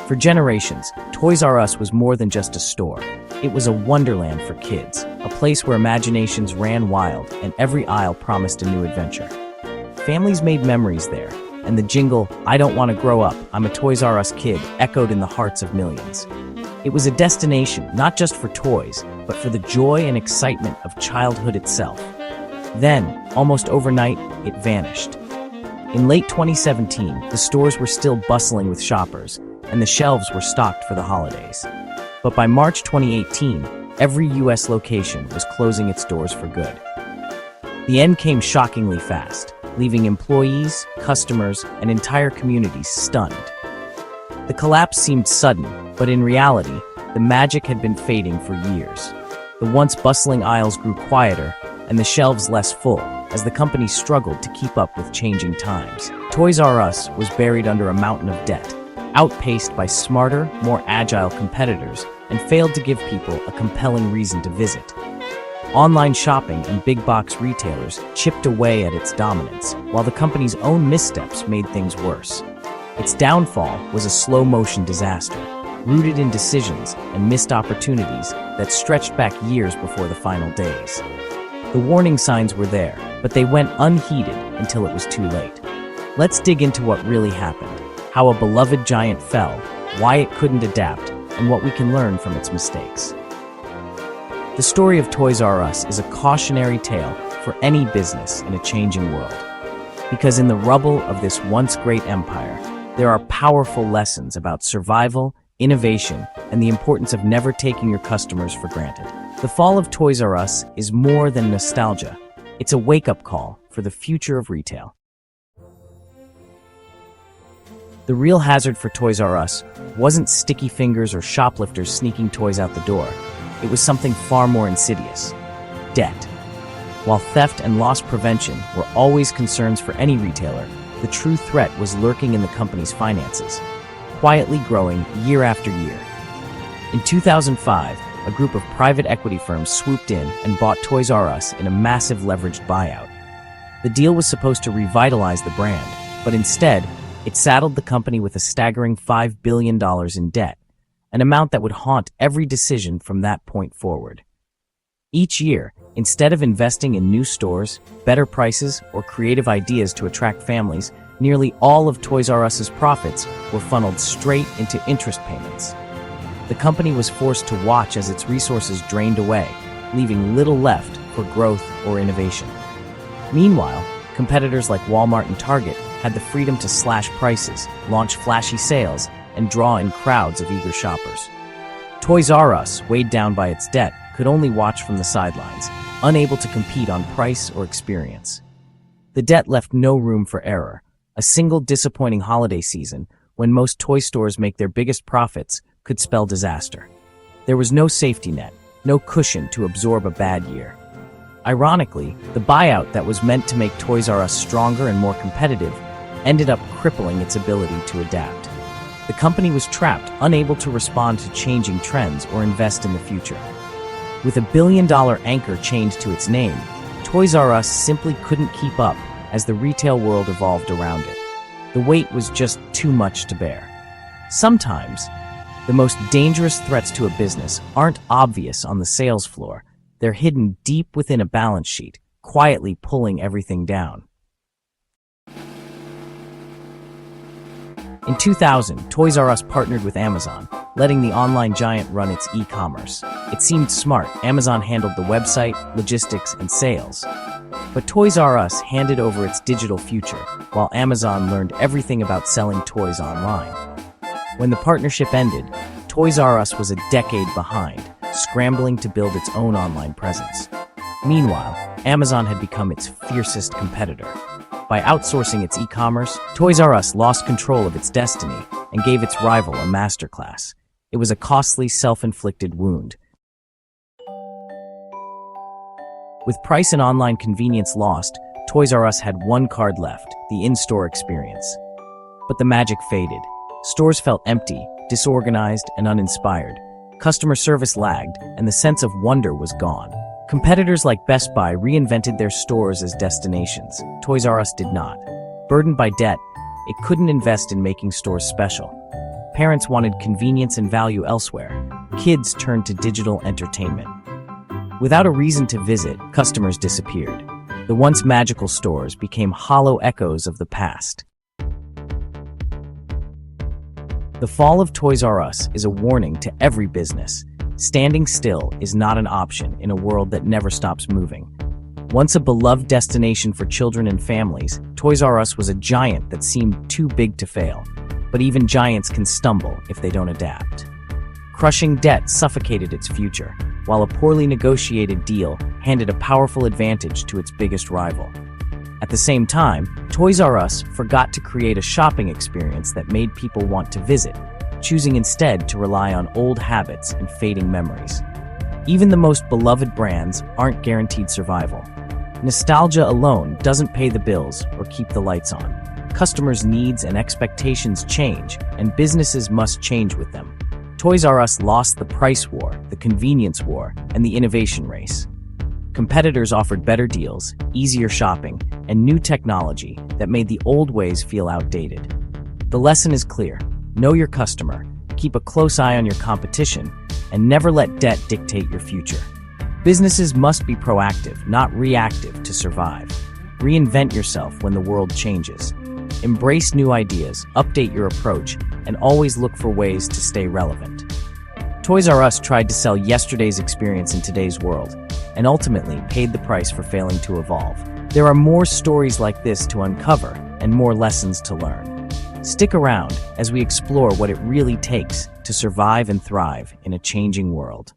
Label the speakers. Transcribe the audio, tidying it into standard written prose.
Speaker 1: For generations, Toys R Us was more than just a store. It was a wonderland for kids, a place where imaginations ran wild and every aisle promised a new adventure. Families made memories there, and the jingle, "I don't want to grow up, I'm a Toys R Us kid," echoed in the hearts of millions. It was a destination not just for toys, but for the joy and excitement of childhood itself. Then, almost overnight, it vanished. In late 2017, the stores were still bustling with shoppers, and the shelves were stocked for the holidays. But by March 2018, every US location was closing its doors for good. The end came shockingly fast, leaving employees, customers, and entire communities stunned. The collapse seemed sudden, but in reality, the magic had been fading for years. The once bustling aisles grew quieter, and the shelves less full, as the company struggled to keep up with changing times. Toys R Us was buried under a mountain of debt, outpaced by smarter, more agile competitors, and failed to give people a compelling reason to visit. Online shopping and big-box retailers chipped away at its dominance, while the company's own missteps made things worse. Its downfall was a slow-motion disaster, rooted in decisions and missed opportunities that stretched back years before the final days. The warning signs were there, but they went unheeded until it was too late. Let's dig into what really happened, how a beloved giant fell, why it couldn't adapt, and what we can learn from its mistakes. The story of Toys R Us is a cautionary tale for any business in a changing world. Because in the rubble of this once great empire, there are powerful lessons about survival, innovation, and the importance of never taking your customers for granted. The fall of Toys R Us is more than nostalgia. It's a wake-up call for the future of retail. The real hazard for Toys R Us wasn't sticky fingers or shoplifters sneaking toys out the door. It was something far more insidious: debt. While theft and loss prevention were always concerns for any retailer, the true threat was lurking in the company's finances, quietly growing year after year. In 2005, a group of private equity firms swooped in and bought Toys R Us in a massive leveraged buyout. The deal was supposed to revitalize the brand, but instead, it saddled the company with a staggering $5 billion in debt, an amount that would haunt every decision from that point forward. Each year, instead of investing in new stores, better prices, or creative ideas to attract families, nearly all of Toys R Us's profits were funneled straight into interest payments. The company was forced to watch as its resources drained away, leaving little left for growth or innovation. Meanwhile, competitors like Walmart and Target had the freedom to slash prices, launch flashy sales, and draw in crowds of eager shoppers. Toys R Us, weighed down by its debt, could only watch from the sidelines, unable to compete on price or experience. The debt left no room for error. A single disappointing holiday season, when most toy stores make their biggest profits, could spell disaster. There was no safety net, no cushion to absorb a bad year. Ironically, the buyout that was meant to make Toys R Us stronger and more competitive ended up crippling its ability to adapt. The company was trapped, unable to respond to changing trends or invest in the future. With a billion-dollar anchor chained to its name, Toys R Us simply couldn't keep up as the retail world evolved around it. The weight was just too much to bear. Sometimes, the most dangerous threats to a business aren't obvious on the sales floor. They're hidden deep within a balance sheet, quietly pulling everything down. In 2000, Toys R Us partnered with Amazon, letting the online giant run its e-commerce. It seemed smart. Amazon handled the website, logistics, and sales. But Toys R Us handed over its digital future, while Amazon learned everything about selling toys online. When the partnership ended, Toys R Us was a decade behind, scrambling to build its own online presence. Meanwhile, Amazon had become its fiercest competitor. By outsourcing its e-commerce, Toys R Us lost control of its destiny and gave its rival a masterclass. It was a costly, self-inflicted wound. With price and online convenience lost, Toys R Us had one card left: the in-store experience. But the magic faded. Stores felt empty, disorganized, and uninspired. Customer service lagged, and the sense of wonder was gone. Competitors like Best Buy reinvented their stores as destinations. Toys R Us did not. Burdened by debt, it couldn't invest in making stores special. Parents wanted convenience and value elsewhere. Kids turned to digital entertainment. Without a reason to visit, customers disappeared. The once magical stores became hollow echoes of the past. The fall of Toys R Us is a warning to every business. Standing still is not an option in a world that never stops moving. Once a beloved destination for children and families, Toys R Us was a giant that seemed too big to fail. But even giants can stumble if they don't adapt. Crushing debt suffocated its future, while a poorly negotiated deal handed a powerful advantage to its biggest rival. At the same time, Toys R Us forgot to create a shopping experience that made people want to visit, choosing instead to rely on old habits and fading memories. Even the most beloved brands aren't guaranteed survival. Nostalgia alone doesn't pay the bills or keep the lights on. Customers' needs and expectations change, and businesses must change with them. Toys R Us lost the price war, the convenience war, and the innovation race. Competitors offered better deals, easier shopping, and new technology that made the old ways feel outdated. The lesson is clear: know your customer, keep a close eye on your competition, and never let debt dictate your future. Businesses must be proactive, not reactive, to survive. Reinvent yourself when the world changes. Embrace new ideas, update your approach, and always look for ways to stay relevant. Toys R Us tried to sell yesterday's experience in today's world, and ultimately paid the price for failing to evolve. There are more stories like this to uncover and more lessons to learn. Stick around as we explore what it really takes to survive and thrive in a changing world.